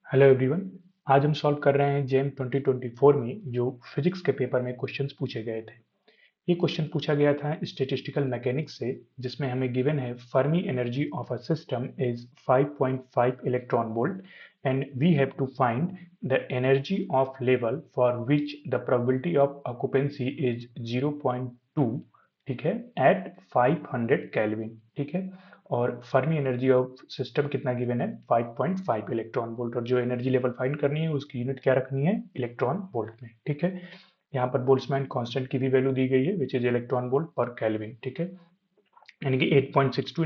Hello everyone. आज हम solve कर रहे हैं जेम 2024 में जो फिजिक्स के पेपर में क्वेश्चंस पूछे गए थे। ये क्वेश्चन पूछा गया था स्टैटिस्टिकल मैकेनिक्स से, जिसमें हमें गिवन है Fermi energy of a system is 5.5 electron volt and we have to find the energy of level for which the probability of occupancy is 0.2, ठीक है, एट 500 केल्विन, ठीक है। और फर्मी एनर्जी ऑफ सिस्टम कितना given है 5.5 electron volt, और जो energy level find करनी है उसकी यूनिट क्या रखनी है इलेक्ट्रॉन वोल्ट में, ठीक है। यहाँ पर बोल्ट्जमैन कांस्टेंट की भी वैल्यू दी गई है विच इज इलेक्ट्रॉन वोल्ट पर केल्विन, ठीक है, यानी कि 8.62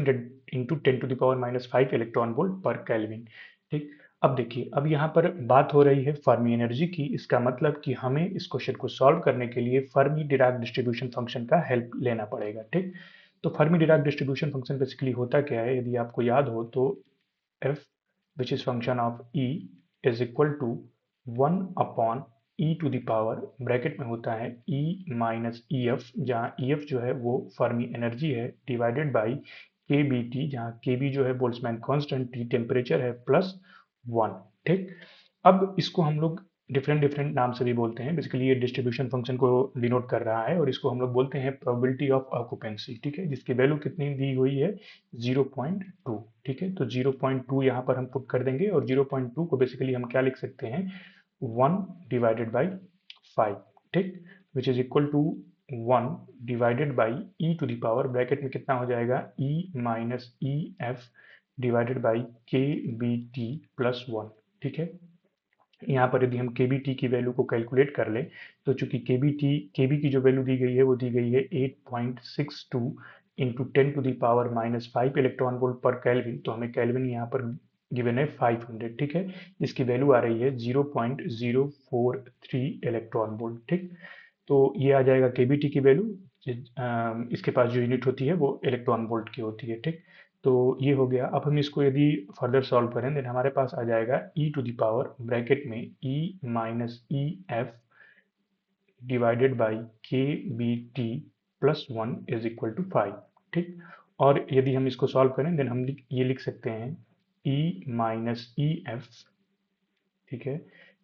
इंटू 10⁻⁵ इलेक्ट्रॉन वोल्ट पर केल्विन, ठीक। अब देखिए, अब यहाँ पर बात हो रही है फर्मी एनर्जी की। इसका मतलब कि हमें इस क्वेश्चन को सॉल्व करने के लिए फर्मी डिराक डिस्ट्रीब्यूशन फंक्शन का हेल्प लेना पड़ेगा, ठीक। तो Fermi Dirac distribution function basically होता क्या है, यदि आपको याद हो तो f which is function of e is equal to 1 upon e to the power, bracket में होता है e माइनस ई एफ, जहाँ ई एफ जो है वो फर्मी एनर्जी है, divided by K B T, जहाँ के बी जो है बोल्ट्जमैन कांस्टेंट, टी टेम्परेचर है, प्लस 1, ठीक। अब इसको हम लोग डिफरेंट डिफरेंट नाम से भी बोलते हैं। बेसिकली ये डिस्ट्रीब्यूशन फंक्शन को डिनोट कर रहा है और इसको हम लोग बोलते हैं प्रोबेबिलिटी ऑफ ऑक्यूपेंसी, ठीक है, जिसकी वैल्यू कितनी दी हुई है 0.2, ठीक है। तो 0.2 यहाँ पर हम पुट कर देंगे और 0.2 को बेसिकली हम क्या लिख सकते हैं 1 डिवाइडेड बाई 5, ठीक, which is equal to 1 divided by E to the power, bracket में कितना हो जाएगा E minus E F divided by K B T plus 1, ठीक है। यहाँ पर यदि हम के बी टी की वैल्यू को कैलकुलेट कर ले, तो चूंकि के बी की जो वैल्यू दी गई है वो दी गई है 8.62 इंटू 10⁻⁵ इलेक्ट्रॉन वोल्ट पर केल्विन, तो हमें केल्विन यहाँ पर गिवन है 500, ठीक है। इसकी वैल्यू आ रही है 0.043 इलेक्ट्रॉन वोल्ट, ठीक। तो ये आ जाएगा केबीटी की वैल्यू। इसके पास जो यूनिट होती है वो इलेक्ट्रॉन वोल्ट की होती है, ठीक। तो ये हो गया। अब हम इसको यदि फर्दर सॉल्व करें देन हमारे पास आ जाएगा E to the power, bracket में E minus E F divided by K B T plus 1 is equal to 5, ठीक। और यदि हम इसको सॉल्व करें देन हम ये लिख सकते हैं ई माइनस ई एफ, ठीक है,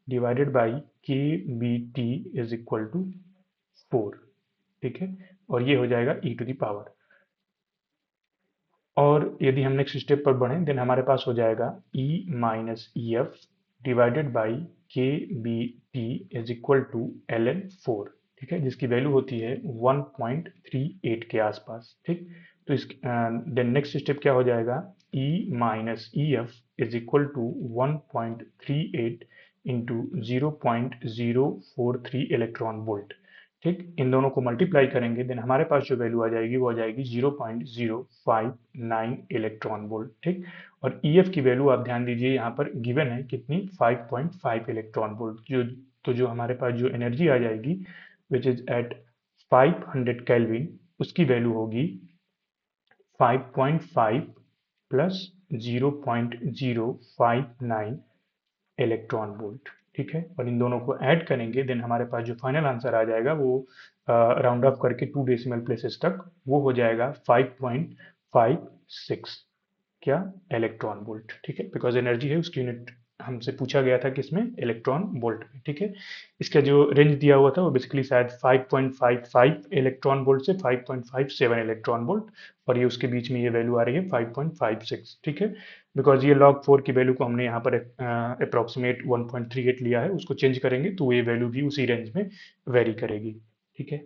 divided by K B T is equal to 4, ठीक है। और ये हो जाएगा ई टू द पावर। और यदि हम नेक्स्ट स्टेप पर बढ़ें देन हमारे पास हो जाएगा E minus E F divided by K B T is equal to L N 4, ठीक है, जिसकी वैल्यू होती है 1.38 के आसपास, ठीक। तो इस देन नेक्स्ट स्टेप क्या हो जाएगा E minus E F is equal to 1.38 into 0.043 electron volt, ठीक। इन दोनों को मल्टीप्लाई करेंगे देन हमारे पास जो वैल्यू आ जाएगी वो आ जाएगी 0.059 इलेक्ट्रॉन वोल्ट, ठीक। और ई एफ की वैल्यू आप ध्यान दीजिए यहाँ पर गिवन है कितनी 5.5 इलेक्ट्रॉन वोल्ट, जो तो जो हमारे पास जो एनर्जी आ जाएगी विच इज एट 500 केल्विन, उसकी वैल्यू होगी 5.5 प्लस 0.059 इलेक्ट्रॉन वोल्ट, ठीक है। और इन दोनों को ऐड करेंगे देन हमारे पास जो फाइनल आंसर आ जाएगा वो राउंड ऑफ करके 2 डेसिमल प्लेसेस तक वो हो जाएगा 5.56 क्या इलेक्ट्रॉन वोल्ट, ठीक है, बिकॉज एनर्जी है उसकी यूनिट हमसे पूछा गया था किसमें इलेक्ट्रॉन वोल्ट में, ठीक है। इसका जो रेंज दिया हुआ था वो बेसिकली शायद 5.55 इलेक्ट्रॉन वोल्ट से 5.57 इलेक्ट्रॉन वोल्ट, और ये उसके बीच में ये वैल्यू आ रही है 5.56, ठीक है। बिकॉज ये log 4 की वैल्यू को हमने यहाँ पर अप्रोक्सीमेट 1.38 लिया है, उसको चेंज करेंगे तो ये वैल्यू भी उसी रेंज में वेरी करेगी, ठीक है।